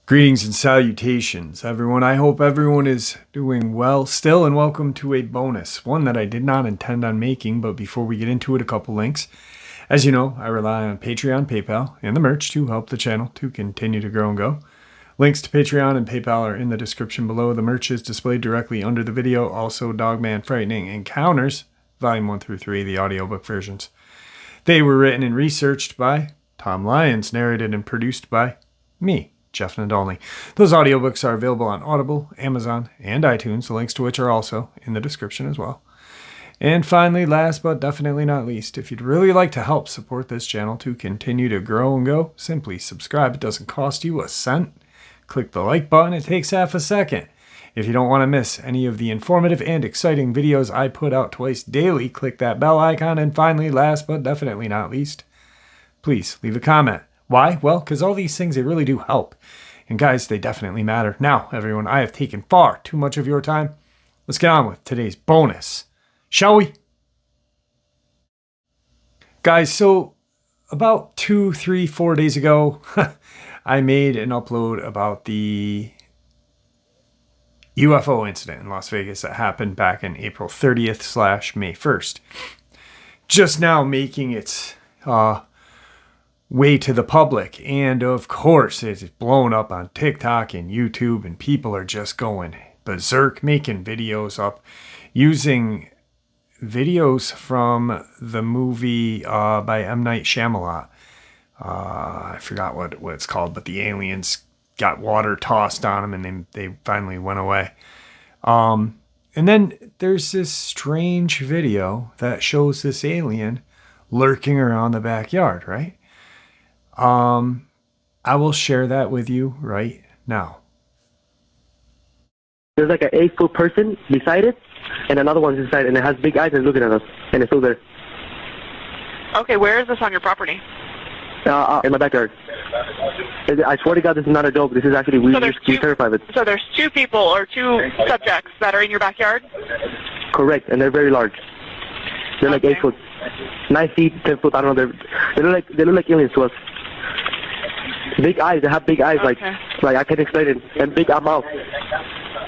Greetings and salutations, everyone. I hope everyone is doing well still, and welcome to a bonus, one that I did not intend on making, but before we get into it, a couple links. As you know, I rely on Patreon, PayPal, and the merch to help the channel to continue to grow and go. Links to Patreon and PayPal are in the description below. The merch is displayed directly under the video. Also, Dogman Frightening Encounters, Volume 1 through 3, the audiobook versions. They were written and researched by Tom Lyons, narrated and produced by me, Jeff Nadolny. Those audiobooks are available on Audible, Amazon, and iTunes, the links to which are also in the description as well. And finally, last but definitely not least, if you'd really like to help support this channel to continue to grow and go, simply subscribe. It doesn't cost you a cent. Click the like button. It takes half a second. If you don't want to miss any of the informative and exciting videos I put out twice daily, click that bell icon. And finally, last but definitely not least, please leave a comment. Why? Well, because all these things, they really do help. And guys, they definitely matter. Now, everyone, I have taken far too much of your time. Let's get on with today's bonus, shall we? Guys, so about 2, 3, 4 days ago, I made an upload about the UFO incident in Las Vegas that happened back in April 30th / May 1st. Just now making its way to the public, and of course it's blown up on TikTok and YouTube, and people are just going berserk, making videos up using videos from the movie by M. Night Shyamalan. I forgot what it's called, but the aliens got water tossed on them and they finally went away. And then there's this strange video that shows this alien lurking around the backyard, right? I will share that with you right now. There's like an 8-foot person beside it, and another one's inside, and it has big eyes and looking at us, and it's still there. Okay, where is this on your property? In my backyard. I swear to God, this is not a joke. This is actually, we're terrified of it. So there's 2 people or 2 subjects that are in your backyard? Correct, and they're very large. They're like 8 foot. 9 feet, 10 foot, I don't know. They look like aliens to us. Big eyes, they have big eyes, Okay. like I can't explain it, and big mouth.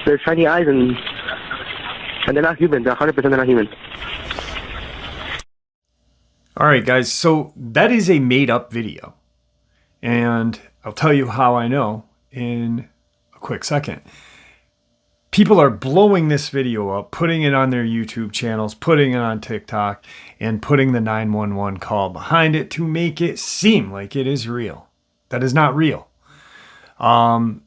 They're shiny eyes, and they're not human. They're 100% they're not human. All right, guys, so that is a made-up video, and I'll tell you how I know in a quick second. People are blowing this video up, putting it on their YouTube channels, putting it on TikTok, and putting the 911 call behind it to make it seem like it is real. That is not real. The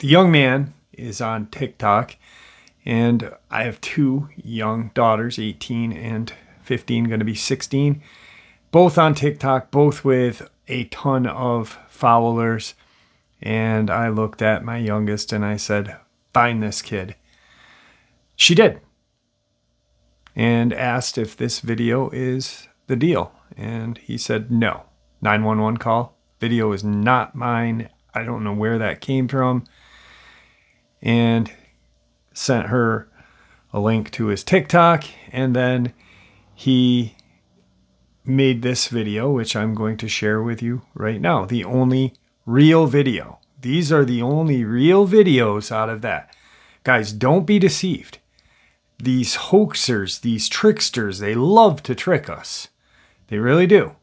young man is on TikTok, and I have 2 young daughters, 18 and 15, going to be 16, both on TikTok, both with a ton of followers. And I looked at my youngest and I said, find this kid. She did. And asked if this video is the deal. And he said, no. 911 call. Video is not mine. I don't know where that came from. And sent her a link to his TikTok. And then he made this video, which I'm going to share with you right now. The only real video. These are the only real videos out of that. Guys, don't be deceived. These hoaxers, these tricksters, they love to trick us. They really do.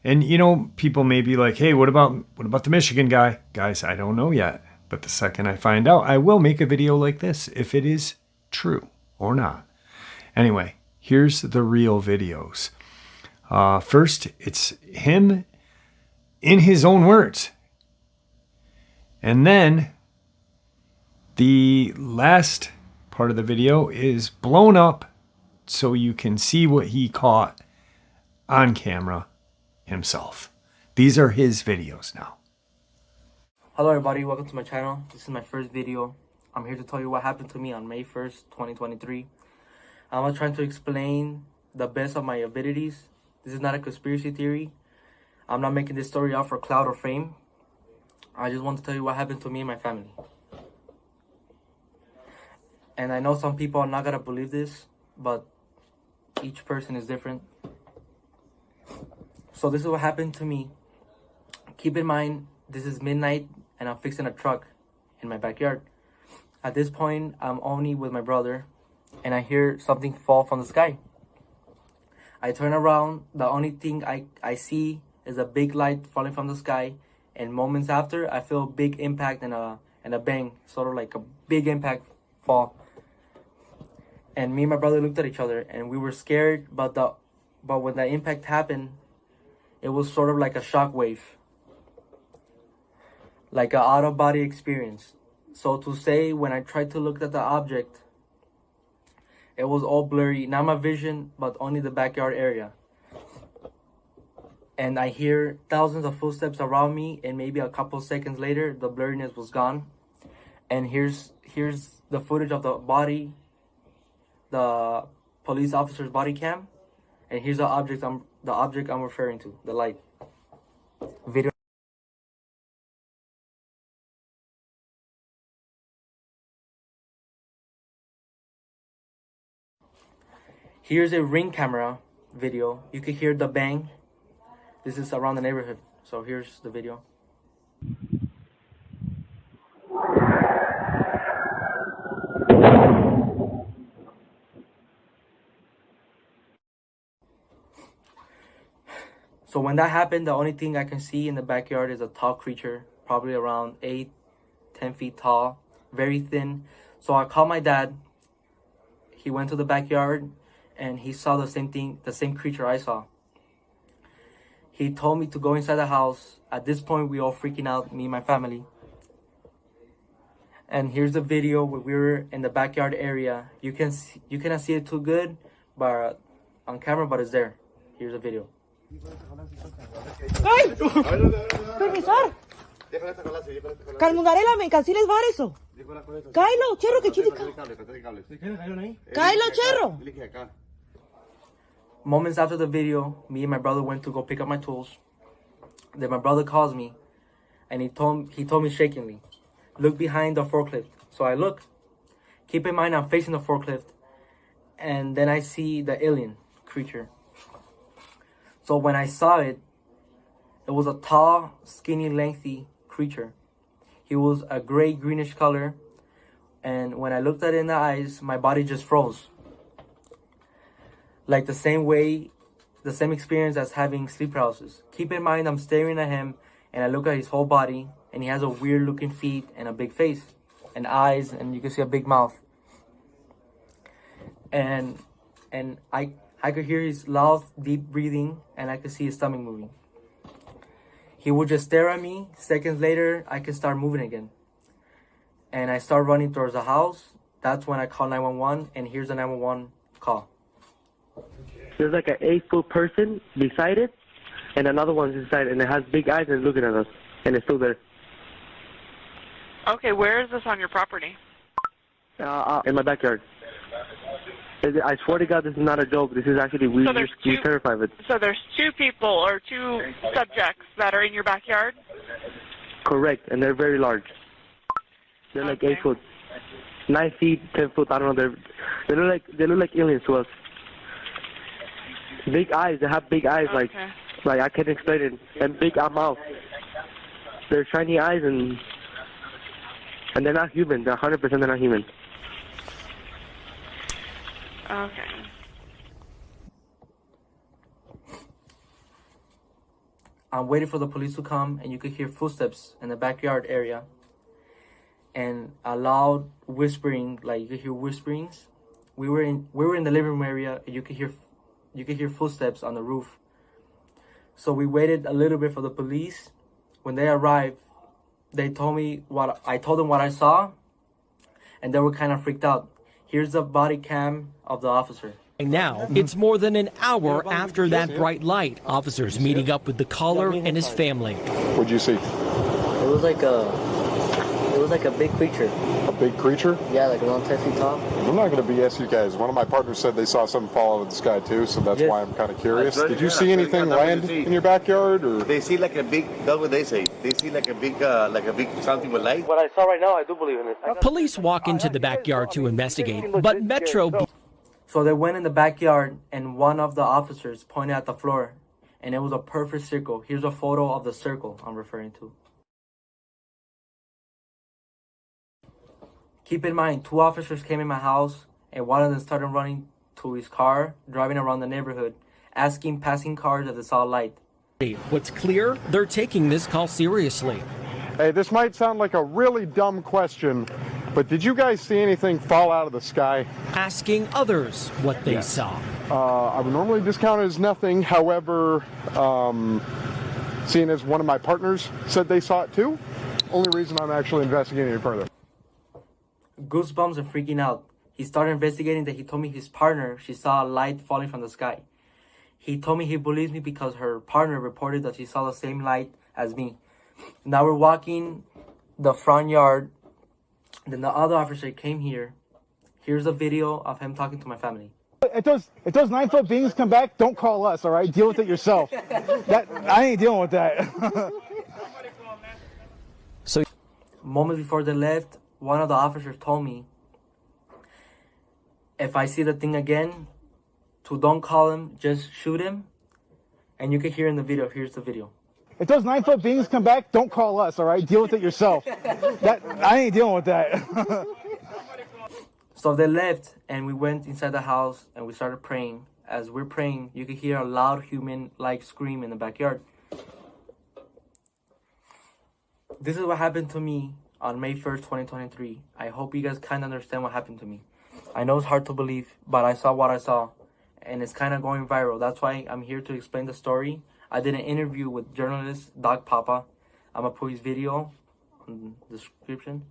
And, you know, people may be like, hey, what about the Michigan guy? Guys, I don't know yet. But the second I find out, I will make a video like this if it is true or not. Anyway, here's the real videos. First, it's him in his own words. And then the last part of the video is blown up so you can see what he caught on camera himself. These are his videos now. Hello everybody, welcome to my channel. This is my first video. I'm here to tell you what happened to me on May 1st, 2023. I'm trying to explain the best of my abilities. This is not a conspiracy theory. I'm not making this story out for clout or fame. I just want to tell you what happened to me and my family. And I know some people are not gonna believe this, but each person is different. So this is what happened to me. Keep in mind, this is midnight and I'm fixing a truck in my backyard. At this point, I'm only with my brother and I hear something fall from the sky. I turn around, the only thing I see is a big light falling from the sky, and moments after, I feel a big impact and a bang, sort of like a big impact fall. And me and my brother looked at each other and we were scared, but when the impact happened, it was sort of like a shock wave, like an out-of-body experience. So to say, when I tried to look at the object, it was all blurry, not my vision, but only the backyard area. And I hear thousands of footsteps around me, and maybe a couple seconds later, the blurriness was gone. And here's the footage of the body, the police officer's body cam, and here's the object I'm referring to, the light. Video. Here's a Ring camera video. You can hear the bang. This is around the neighborhood. So here's the video. So when that happened, the only thing I can see in the backyard is a tall creature, probably around 8-10 feet tall, very thin. So I called my dad. He went to the backyard and he saw the same thing, the same creature I saw. He told me to go inside the house. At this point, we all freaking out, me and my family. And here's the video where we were in the backyard area. You cannot see it too good, but on camera, but it's there. Here's the video. ¡Ay! ¡Profesor! Calmungarela, ¿cansiles var eso? Cáelo, cherro, que chile. Cáelo, cherro. Moments after the video, me and my brother went to go pick up my tools. Then my brother calls me, and he told me shakingly, look behind the forklift. So I look. Keep in mind, I'm facing the forklift, and then I see the alien creature. So when I saw it, it was a tall, skinny, lengthy creature. He was a gray, greenish color, and when I looked at it in the eyes, my body just froze. Like the same experience as having sleep paralysis. Keep in mind, I'm staring at him, and I look at his whole body, and he has a weird looking feet and a big face and eyes, and you can see a big mouth. And I could hear his loud, deep breathing, and I could see his stomach moving. He would just stare at me. Seconds later, I could start moving again. And I start running towards the house. That's when I call 911, and here's the 911 call. There's like an 8-foot person beside it, and another one's inside, and it has big eyes and looking at us, and it's still there. Okay, where is this on your property? In my backyard. I swear to God, this is not a joke. This is actually, we're terrified of it. So there's two people or two subjects that are in your backyard? Correct, and they're very large. They're like 8 foot, 9 feet, 10 foot. I don't know. They look like aliens to us. Big eyes. They have big eyes, like I can't explain it, and big mouth. They're shiny eyes, and they're not human. They're 100% they're not human. Okay. I'm waiting for the police to come, and you could hear footsteps in the backyard area, and a loud whispering, like you could hear whisperings. We were in the living room area, and you could hear footsteps on the roof. So we waited a little bit for the police. When they arrived, I told them what I saw, and they were kind of freaked out. Here's the body cam of the officer. Now, it's more than an hour after that bright light. Officers meeting up with the caller and his family. What'd you see? It was like a big creature. A big creature? Yeah, like around 10 feet tall. I'm not going to BS you guys. One of my partners said they saw something fall out of the sky too, so that's why I'm kind of curious. Did you see anything land in your backyard, or? They see like a big, that's what they say. They see like a big something with light. What I saw right now, I do believe in it. Police walk into the backyard to investigate, but Metro... So they went in the backyard, and one of the officers pointed at the floor, and it was a perfect circle. Here's a photo of the circle I'm referring to. Keep in mind, 2 officers came in my house, and one of them started running to his car, driving around the neighborhood, asking passing cars if they saw a light. What's clear, they're taking this call seriously. Hey, this might sound like a really dumb question, but did you guys see anything fall out of the sky? Asking others what they saw. I would normally discount it as nothing. However, seeing as one of my partners said they saw it too, only reason I'm actually investigating it further. Goosebumps and freaking out. He started investigating that he told me his partner, she saw a light falling from the sky. He told me he believes me because her partner reported that she saw the same light as me. Now we're walking the front yard. Then the other officer came here. Here's a video of him talking to my family. If those 9-foot beings come back, don't call us, all right? Deal with it yourself. I ain't dealing with that. So, moments before they left, one of the officers told me, if I see the thing again, to don't call him, just shoot him. And you can hear in the video. Here's the video. If those 9-foot beings come back, don't call us, all right? Deal with it yourself. I ain't dealing with that. So they left, and we went inside the house, and we started praying. As we're praying, you can hear a loud human-like scream in the backyard. This is what happened to me on May 1st, 2023. I hope you guys kind of understand what happened to me. I know it's hard to believe, but I saw what I saw, and it's kind of going viral. That's why I'm here to explain the story. I did an interview with journalist Doc Papa. I'm going to put his video in the description.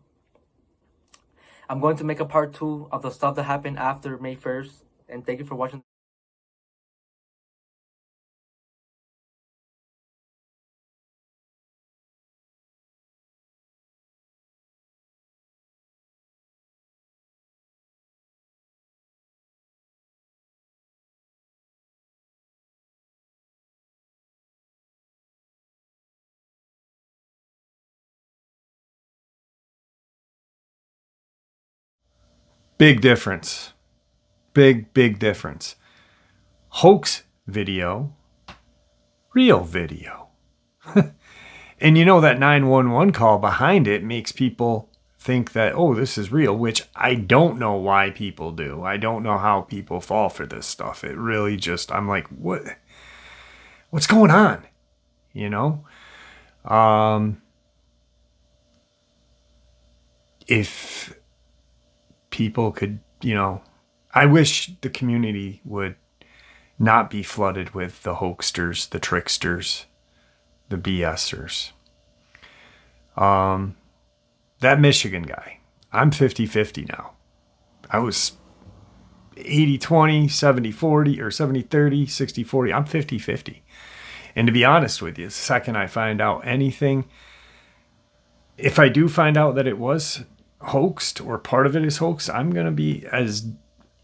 I'm going to make a part 2 of the stuff that happened after May 1st, and thank you for watching. Big difference. Big difference. Hoax video, real video. And you know that 911 call behind it makes people think that, oh, this is real, which I don't know why people do. I don't know how people fall for this stuff. It really just, I'm like, what's going on? You know? If people could, you know, I wish the community would not be flooded with the hoaxsters, the tricksters, the BSers. That Michigan guy, I'm 50-50 now. I was 80-20, 70-40, or 70-30, 60-40. I'm 50-50. And to be honest with you, the second I find out anything, if I do find out that it was hoaxed or part of it is hoax, I'm going to be as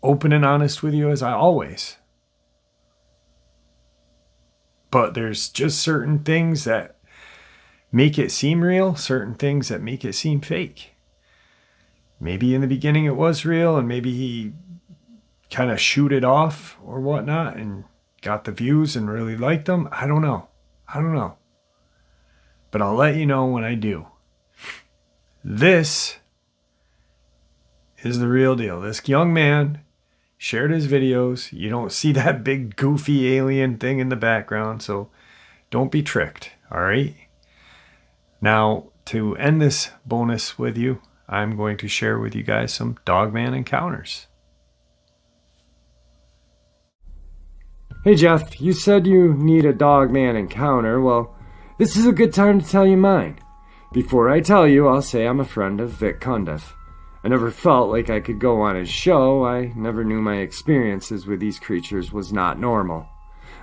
open and honest with you as I always. But there's just certain things that make it seem real, certain things that make it seem fake. Maybe in the beginning it was real, and maybe he kind of shoot it off or whatnot and got the views and really liked them. I don't know. But I'll let you know when I do. This is the real deal. This young man shared his videos. You don't see that big goofy alien thing in the background, so don't be tricked, all right? Now, to end this bonus with you, I'm going to share with you guys some Dogman encounters. Hey Jeff, you said you need a Dogman encounter. Well, this is a good time to tell you mine. Before I tell you, I'll say I'm a friend of Vic Cundiff. I never felt like I could go on his show. I never knew my experiences with these creatures was not normal.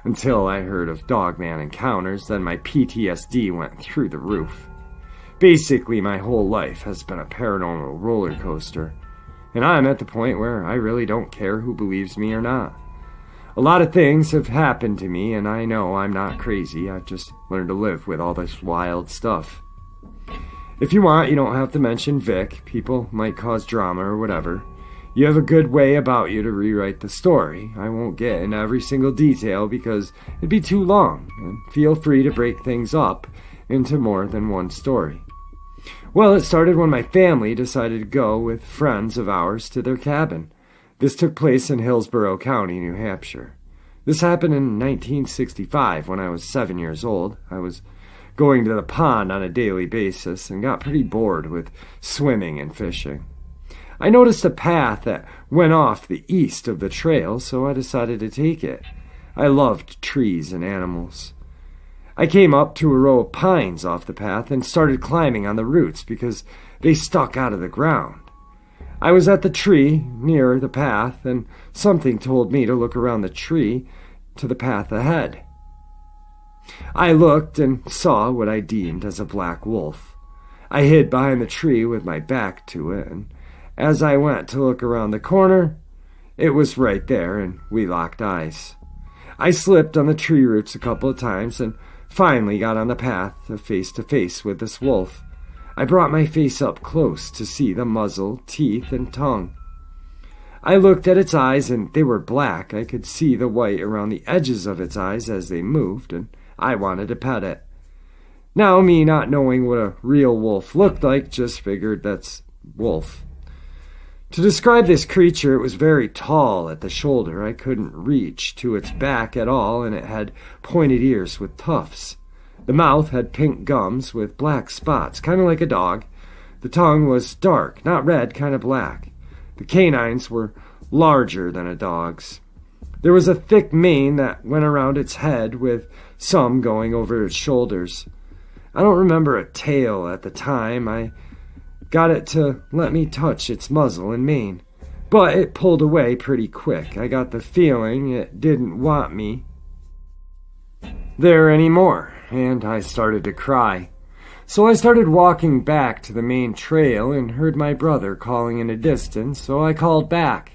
Until I heard of Dogman encounters, then my PTSD went through the roof. Basically, my whole life has been a paranormal roller coaster, and I'm at the point where I really don't care who believes me or not. A lot of things have happened to me, and I know I'm not crazy. I've just learned to live with all this wild stuff. If you want, you don't have to mention Vic. People might cause drama or whatever. You have a good way about you to rewrite the story. I won't get into every single detail because it'd be too long, and feel free to break things up into more than one story. Well, it started when my family decided to go with friends of ours to their cabin. This took place in Hillsborough County, New Hampshire. This happened in 1965 when I was 7 years old. I was going to the pond on a daily basis and got pretty bored with swimming and fishing. I noticed a path that went off the east of the trail, so I decided to take it. I loved trees and animals. I came up to a row of pines off the path and started climbing on the roots because they stuck out of the ground. I was at the tree near the path, and something told me to look around the tree to the path ahead. I looked and saw what I deemed as a black wolf. I hid behind the tree with my back to it, and as I went to look around the corner, it was right there, and we locked eyes. I slipped on the tree roots a couple of times and finally got on the path face to face with this wolf. I brought my face up close to see the muzzle, teeth, and tongue. I looked at its eyes, and they were black. I could see the white around the edges of its eyes as they moved, and I wanted to pet it. Now, me not knowing what a real wolf looked like, just figured that's wolf. To describe this creature, it was very tall at the shoulder. I couldn't reach to its back at all, and it had pointed ears with tufts. The mouth had pink gums with black spots, kind of like a dog. The tongue was dark, not red, kind of black. The canines were larger than a dog's. There was a thick mane that went around its head, with some going over its shoulders. I don't remember a tail at the time. I got it to let me touch its muzzle and mane, but it pulled away pretty quick. I got the feeling it didn't want me there anymore, and I started to cry. So I started walking back to the main trail and heard my brother calling in a distance, so I called back.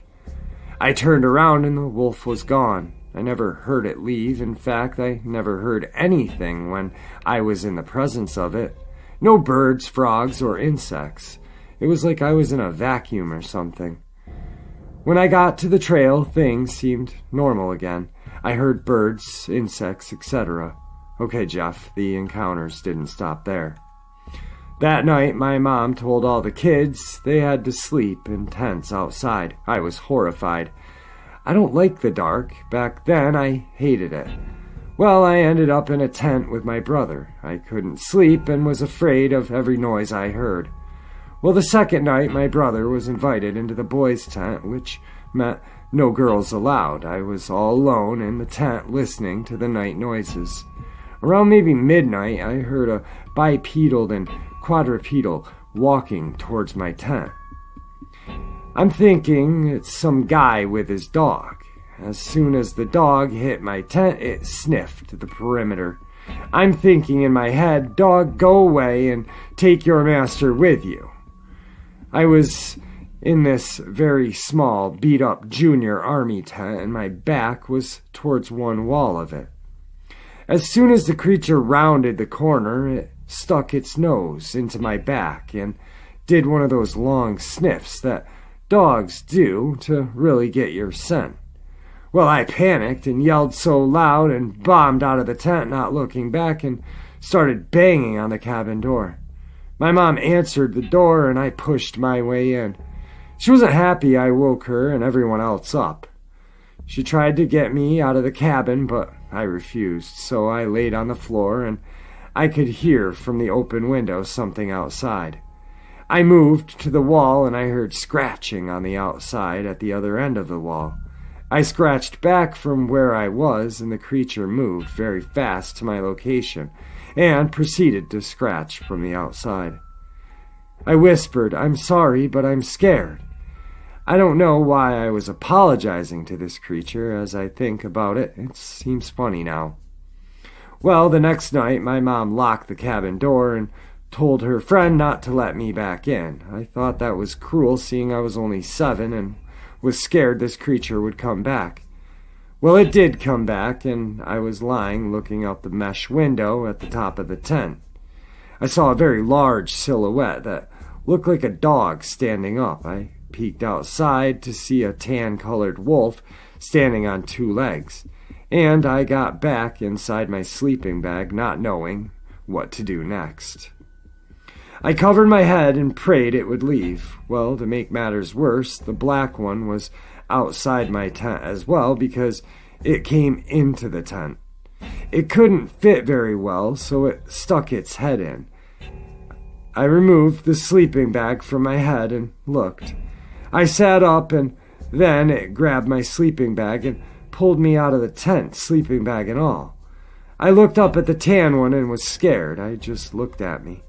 I turned around and the wolf was gone. I never heard it leave. In fact, I never heard anything when I was in the presence of it. No birds, frogs, or insects. It was like I was in a vacuum or something. When I got to the trail, things seemed normal again. I heard birds, insects, etc. Okay, Jeff, the encounters didn't stop there. That night, my mom told all the kids they had to sleep in tents outside. I was horrified. I don't like the dark. Back then, I hated it. Well, I ended up in a tent with my brother. I couldn't sleep and was afraid of every noise I heard. Well, the second night, my brother was invited into the boys' tent, which meant no girls allowed. I was all alone in the tent listening to the night noises. Around maybe midnight, I heard a bipedal and quadrupedal walking towards my tent. I'm thinking it's some guy with his dog. As soon as the dog hit my tent, it sniffed the perimeter. I'm thinking in my head, dog, go away and take your master with you. I was in this very small, beat-up junior army tent, and my back was towards one wall of it. As soon as the creature rounded the corner, it stuck its nose into my back and did one of those long sniffs that dogs do to really get your scent. Well, I panicked and yelled so loud and bombed out of the tent, not looking back, and started banging on the cabin door. My mom answered the door, and I pushed my way in. She wasn't happy I woke her and everyone else up. She tried to get me out of the cabin, but I refused, so I laid on the floor, and I could hear from the open window something outside. I moved to the wall, and I heard scratching on the outside at the other end of the wall. I scratched back from where I was, and the creature moved very fast to my location and proceeded to scratch from the outside. I whispered, "I'm sorry, but I'm scared." I don't know why I was apologizing to this creature. As I think about it, it seems funny now. Well, the next night, my mom locked the cabin door and told her friend not to let me back in. I thought that was cruel, seeing I was only 7 and was scared this creature would come back. Well, it did come back, and I was lying looking out the mesh window at the top of the tent. I saw a very large silhouette that looked like a dog standing up. I peeked outside to see a tan-colored wolf standing on 2 legs, and I got back inside my sleeping bag not knowing what to do next. I covered my head and prayed it would leave. Well, to make matters worse, the black one was outside my tent as well because it came into the tent. It couldn't fit very well, so it stuck its head in. I removed the sleeping bag from my head and looked. I sat up and then it grabbed my sleeping bag and pulled me out of the tent, sleeping bag and all. I looked up at the tan one and was scared. I just looked at me.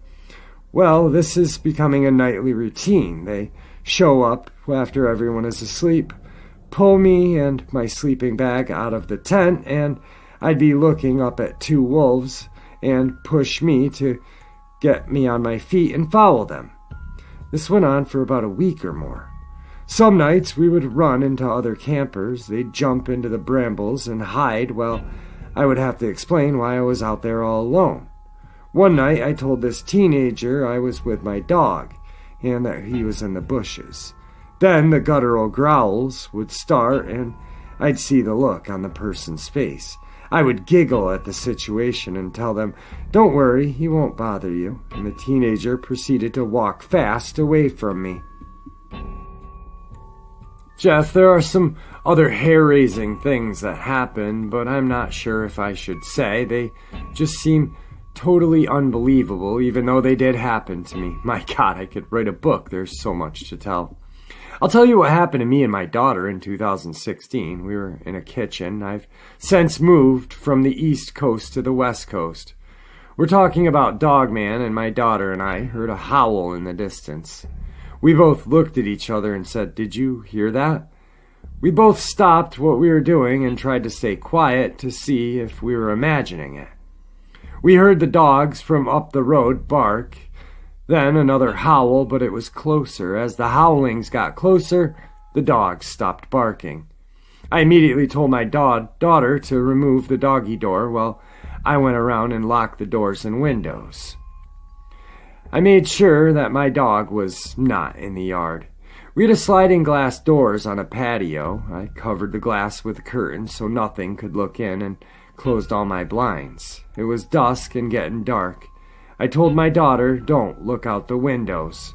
Well, this is becoming a nightly routine. They show up after everyone is asleep, pull me and my sleeping bag out of the tent, and I'd be looking up at 2 wolves and push me to get me on my feet and follow them. This went on for about a week or more. Some nights we would run into other campers. They'd jump into the brambles and hide while I would have to explain why I was out there all alone. One night I told this teenager I was with my dog and that he was in the bushes. Then the guttural growls would start and I'd see the look on the person's face. I would giggle at the situation and tell them, "Don't worry, he won't bother you," and the teenager proceeded to walk fast away from me. Jeff, there are some other hair-raising things that happen, but I'm not sure if I should say. They just seem totally unbelievable, even though they did happen to me. My God, I could write a book. There's so much to tell. I'll tell you what happened to me and my daughter in 2016. We were in a kitchen. I've since moved from the East Coast to the West Coast. We're talking about Dogman, and my daughter and I heard a howl in the distance. We both looked at each other and said, "Did you hear that?" We both stopped what we were doing and tried to stay quiet to see if we were imagining it. We heard the dogs from up the road bark, then another howl, but it was closer. As the howlings got closer, the dogs stopped barking. I immediately told my daughter to remove the doggy door while I went around and locked the doors and windows. I made sure that my dog was not in the yard. We had a sliding glass doors on a patio. I covered the glass with a curtain so nothing could look in and closed all my blinds. It was dusk and getting dark. I told my daughter, "Don't look out the windows."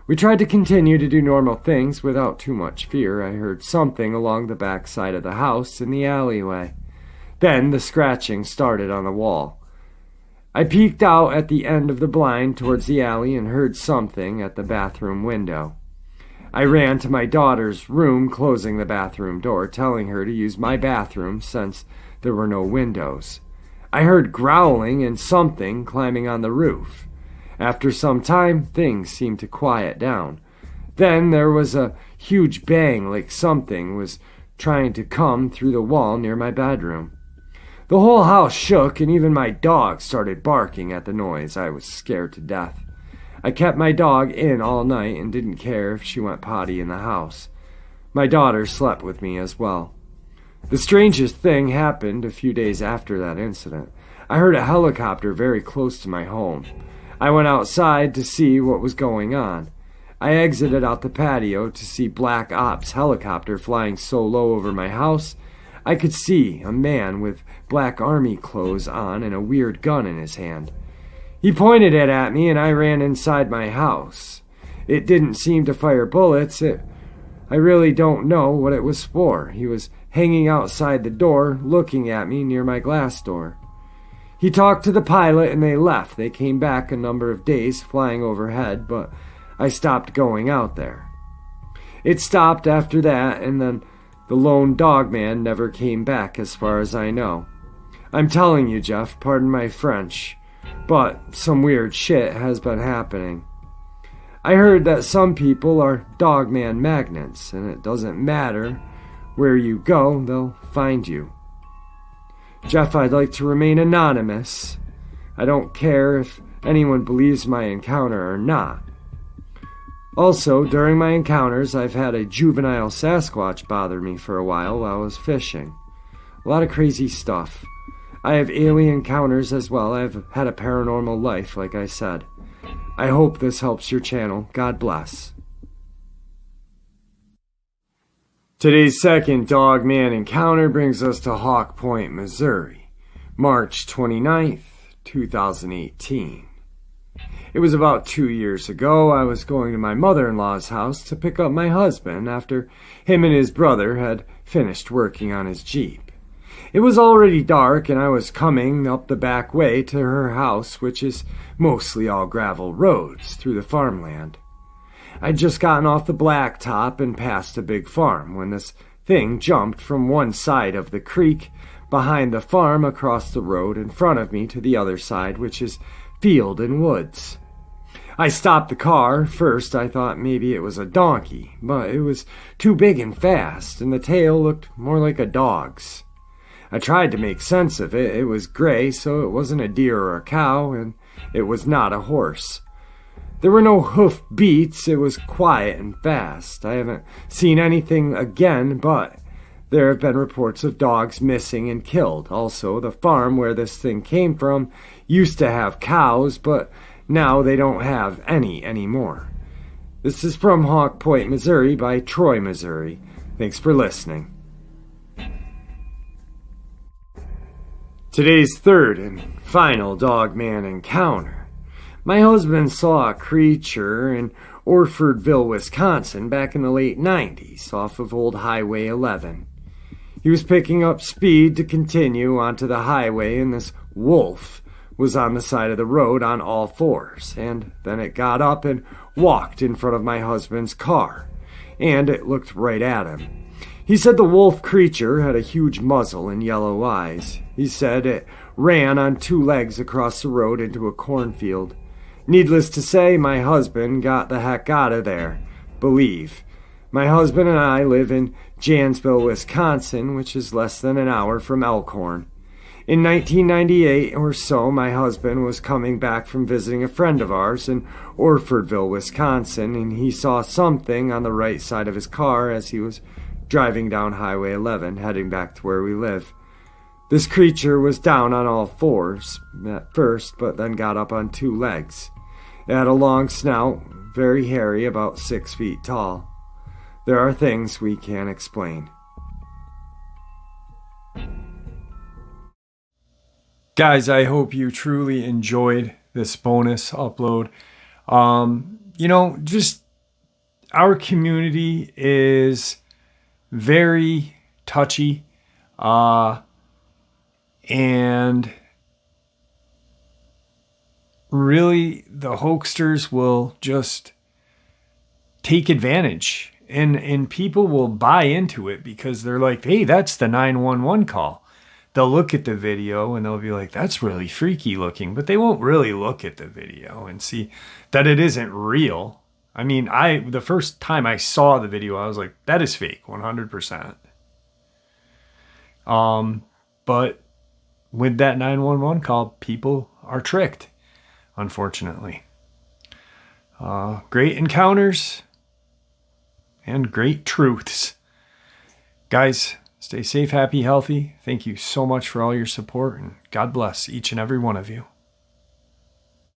We tried to continue to do normal things without too much fear. I heard something along the back side of the house in the alleyway. Then the scratching started on the wall. I peeked out at the end of the blind towards the alley and heard something at the bathroom window. I ran to my daughter's room, closing the bathroom door, telling her to use my bathroom since there were no windows. I heard growling and something climbing on the roof. After some time, things seemed to quiet down. Then there was a huge bang, like something was trying to come through the wall near my bedroom. The whole house shook, and even my dog started barking at the noise. I was scared to death. I kept my dog in all night and didn't care if she went potty in the house. My daughter slept with me as well. The strangest thing happened a few days after that incident. I heard a helicopter very close to my home. I went outside to see what was going on. I exited out the patio to see Black Ops helicopter flying so low over my house. I could see a man with black army clothes on and a weird gun in his hand. He pointed it at me and I ran inside my house. It didn't seem to fire bullets. I really don't know what it was for. He was hanging outside the door, looking at me near my glass door. He talked to the pilot and they left. They came back a number of days flying overhead, but I stopped going out there. It stopped after that, and then the lone Dogman never came back as far as I know. I'm telling you, Jeff, pardon my French, but some weird shit has been happening. I heard that some people are Dogman magnets, and it doesn't matter where you go, they'll find you. Jeff, I'd like to remain anonymous. I don't care if anyone believes my encounter or not. Also, during my encounters, I've had a juvenile Sasquatch bother me for a while I was fishing. A lot of crazy stuff. I have alien encounters as well. I've had a paranormal life, like I said. I hope this helps your channel. God bless. Today's second Dogman encounter brings us to Hawk Point, Missouri, March 29th, 2018. It was about 2 years ago. I was going to my mother-in-law's house to pick up my husband after him and his brother had finished working on his Jeep. It was already dark, and I was coming up the back way to her house, which is mostly all gravel roads through the farmland. I'd just gotten off the blacktop and passed a big farm when this thing jumped from one side of the creek behind the farm across the road in front of me to the other side, which is field and woods. I stopped the car. First, I thought maybe it was a donkey, but it was too big and fast, and the tail looked more like a dog's. I tried to make sense of it. It was gray, so it wasn't a deer or a cow, and it was not a horse. There were no hoof beats. It was quiet and fast. I haven't seen anything again, but there have been reports of dogs missing and killed. Also, the farm where this thing came from used to have cows, but now they don't have any anymore. This is from Hawk Point, Missouri by Troy, Missouri. Thanks for listening. Today's third and final Dogman encounter. My husband saw a creature in Orfordville, Wisconsin back in the late 90s off of Old Highway 11. He was picking up speed to continue onto the highway, and this wolf was on the side of the road on all fours, and then it got up and walked in front of my husband's car, and it looked right at him. He said the wolf creature had a huge muzzle and yellow eyes. He said it ran on 2 legs across the road into a cornfield. Needless to say, my husband got the heck out of there. Believe. My husband and I live in Janesville, Wisconsin, which is less than an hour from Elkhorn. In 1998 or so, my husband was coming back from visiting a friend of ours in Orfordville, Wisconsin, and he saw something on the right side of his car as he was driving down Highway 11, heading back to where we live. This creature was down on all fours at first, but then got up on 2 legs. It had a long snout, very hairy, about 6 feet tall. There are things we can't explain. Guys, I hope you truly enjoyed this bonus upload. Just our community is very touchy, and really the hoaxsters will just take advantage, and people will buy into it because they're like, hey, that's the 911 call. They'll look at the video and they'll be like, that's really freaky looking, but they won't really look at the video and see that it isn't real. I mean, the first time I saw the video, I was like, that is fake, 100%. But with that 911 call, people are tricked, unfortunately. Great encounters and great truths. Guys, stay safe, happy, healthy. Thank you so much for all your support, and God bless each and every one of you.